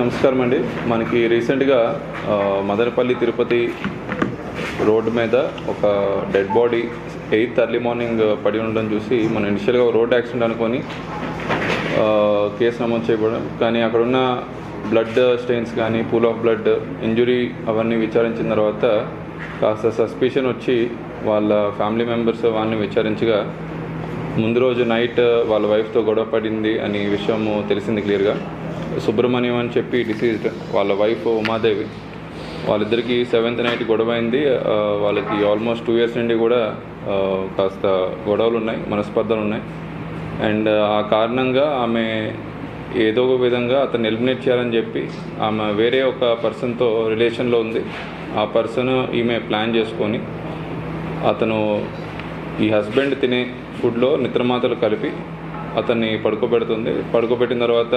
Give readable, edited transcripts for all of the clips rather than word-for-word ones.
నమస్కారం అండి. మనకి రీసెంట్గా మదనపల్లి తిరుపతి రోడ్డు మీద ఒక dead body 8th early morning పడి ఉండడం చూసి మనం ఇనిషియల్గా రోడ్ యాక్సిడెంట్ అనుకొని కేసు నమోదు చేయబడడం, కానీ అక్కడున్న బ్లడ్ స్టెయిన్స్ కానీ పూల్ ఆఫ్ బ్లడ్ ఇంజురీ అవన్నీ విచారించిన తర్వాత కాస్త సస్పిషన్ వచ్చి వాళ్ళ ఫ్యామిలీ మెంబర్స్ వాళ్ళని విచారించగా ముందు రోజు నైట్ వాళ్ళ వైఫ్తో గొడవ పడింది అనే విషయం తెలిసింది క్లియర్గా. సుబ్రహ్మణ్యం అని చెప్పి డిసీజ్డ్ వాళ్ళ వైఫ్ ఉమాదేవి, వాళ్ళిద్దరికీ 7th నైట్ గొడవ అయింది. వాళ్ళకి ఆల్మోస్ట్ 2 years నుండి కూడా కాస్త గొడవలు ఉన్నాయి, మనస్పర్ధలు ఉన్నాయి. అండ్ ఆ కారణంగా ఆమె ఏదో ఒక విధంగా అతను ఎలిమినేట్ చేయాలని చెప్పి ఆమె వేరే ఒక పర్సన్తో రిలేషన్లో ఉంది. ఆ పర్సన్ ఈమె ప్లాన్ చేసుకొని అతను ఈ హస్బెండ్ తినే ఫుడ్లో నిద్రమాతలు కలిపి అతన్ని పడుకోబెట్టిన తర్వాత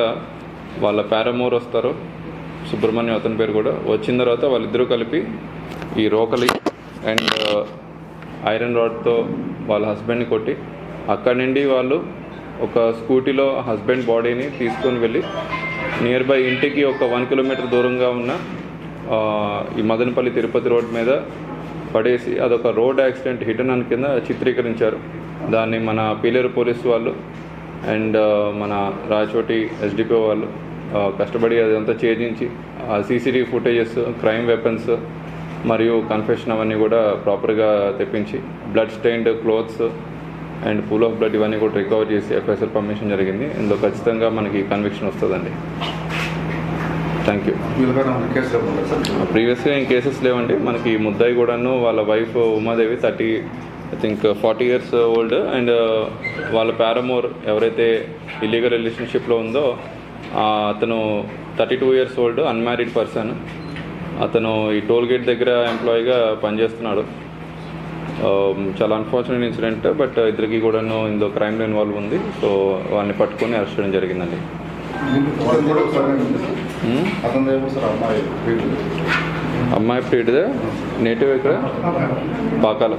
వాళ్ళ పారామోర్ వస్తారు, సుబ్రహ్మణ్యం అతని పేరు కూడా, వచ్చిన తర్వాత వాళ్ళిద్దరూ కలిపి ఈ రోకలి అండ్ ఐరన్ రాడ్తో వాళ్ళ హస్బెండ్ని కొట్టి అక్కడి నుండి వాళ్ళు ఒక స్కూటీలో హస్బెండ్ బాడీని తీసుకొని వెళ్ళి నియర్ బై ఇంటికి ఒక 1 kilometer దూరంగా ఉన్న ఈ మదనపల్లి తిరుపతి రోడ్ మీద పడేసి అదొక road accident hit and run కింద చిత్రీకరించారు. దాన్ని మన పీలేరు పోలీసు వాళ్ళు అండ్ మన రాయచోటి ఎస్డిపిఓ వాళ్ళు కష్టపడి అదంతా ఛేదించి సీసీటీవీ ఫుటేజెస్, క్రైమ్ వెపన్స్ మరియు కన్ఫెషన్ అవన్నీ కూడా ప్రాపర్గా తెప్పించి blood stained clothes and pool of blood ఇవన్నీ కూడా రికవర్ చేసి ఎఫ్ఐఆర్ పర్మిషన్ జరిగింది. ఇందులో ఖచ్చితంగా మనకి కన్విక్షన్ వస్తుందండి. Thank you. ప్రీవియస్గా ఏం కేసెస్ లేవండి. మనకి ముద్దాయి కూడాను వాళ్ళ wife Umadevi 40 years old and వాళ్ళ పారామోర్ ఎవరైతే ఇల్లీగల్ రిలేషన్షిప్లో ఉందో అతను 32 years ఓల్డ్ అన్మ్యారీడ్ పర్సన్. అతను ఈ టోల్ గేట్ దగ్గర ఎంప్లాయీగా పనిచేస్తున్నాడు. చాలా అన్ఫార్చునేట్ ఇన్సిడెంట్, బట్ ఇద్దరికి కూడాను ఇందులో క్రైమ్లో ఇన్వాల్వ్ ఉంది. సో వాళ్ళని పట్టుకొని అరెస్ట్ చేయడం జరిగిందండి. అమ్మాయి ప్రీడ్ నేటివ్ ఇక్కడ పాకాల.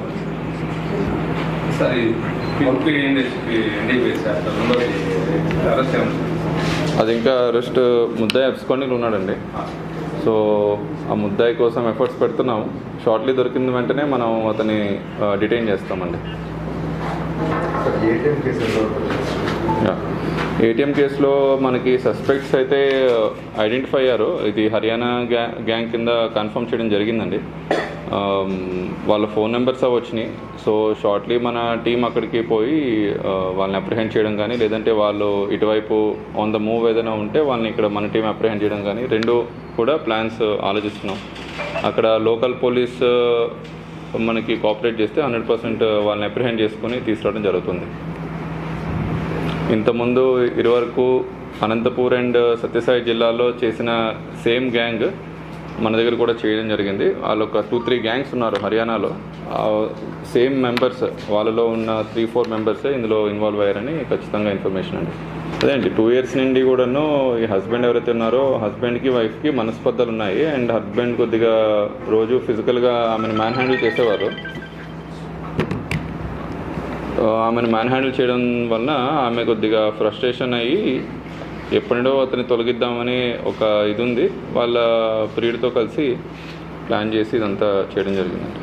అది ఇంకా అరెస్ట్ ముద్దాయి అబ్స్కాండింగ్లో ఉన్నాడండి. సో ఆ ముద్దాయి కోసం ఎఫర్ట్స్ పెడుతున్నాము. షార్ట్లీ దొరికిన వెంటనే మనం అతన్ని డిటైన్ చేస్తామండి. ఏటీఎం కేసులో మనకి సస్పెక్ట్స్ అయితే ఐడెంటిఫై అయ్యారు. ఇది హర్యానా గ్యాంగ్ కింద కన్ఫర్మ్ చేయడం జరిగిందండి. వాళ్ళ ఫోన్ నెంబర్స్ అవి వచ్చినాయి. సో షార్ట్లీ మన టీం అక్కడికి పోయి వాళ్ళని అప్రిహెండ్ చేయడం కానీ, లేదంటే వాళ్ళు ఇటువైపు ఆన్ ద మూవ్ ఏదైనా ఉంటే వాళ్ళని ఇక్కడ మన టీం అప్రిహెండ్ చేయడం కానీ, రెండు కూడా ప్లాన్స్ ఆలోచిస్తున్నాం. అక్కడ లోకల్ పోలీస్ మనకి కోఆపరేట్ చేస్తే 100% వాళ్ళని అప్రిహెండ్ చేసుకొని తీసుకురావడం జరుగుతుంది. ఇంతకుముందు ఇదివరకు అనంతపూర్ అండ్ సత్యసాయి జిల్లాలో చేసిన సేమ్ గ్యాంగ్ మన దగ్గర కూడా చేయడం జరిగింది. వాళ్ళు ఒక 2-3 గ్యాంగ్స్ ఉన్నారు హర్యానాలో. సేమ్ మెంబర్స్, వాళ్ళలో ఉన్న 3-4 మెంబర్సే ఇందులో ఇన్వాల్వ్ అయ్యారని ఖచ్చితంగా ఇన్ఫర్మేషన్ అండి. అదే అండి, 2 years నుండి కూడాను ఈ హస్బెండ్ ఎవరైతే ఉన్నారో హస్బెండ్కి వైఫ్కి మనస్పర్ధలు ఉన్నాయి. అండ్ హస్బెండ్ కొద్దిగా రోజు ఫిజికల్గా ఆమెను మ్యాన్ హ్యాండిల్ చేసేవారు. ఆమెను మ్యాన్ హ్యాండిల్ చేయడం వలన ఆమె కొద్దిగా ఫ్రస్ట్రేషన్ అయ్యి ఎప్పుడో అతన్ని తొలగిద్దామని ఒక ఇది ఉంది. వాళ్ళ ప్రియుడితో కలిసి ప్లాన్ చేసి ఇదంతా చేయడం జరిగిందండి.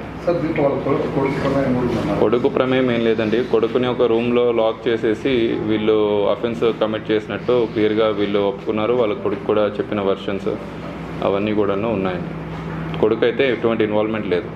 కొడుకు ప్రమేయం ఏం లేదండి. కొడుకుని ఒక రూమ్లో లాక్ చేసేసి వీళ్ళు అఫెన్స్ కమిట్ చేసినట్టు క్లియర్గా వీళ్ళు ఒప్పుకున్నారు. వాళ్ళ కొడుకు కూడా చెప్పిన వర్షన్స్ అవన్నీ కూడాను ఉన్నాయండి. కొడుకు అయితే ఎటువంటి ఇన్వాల్వ్మెంట్ లేదు.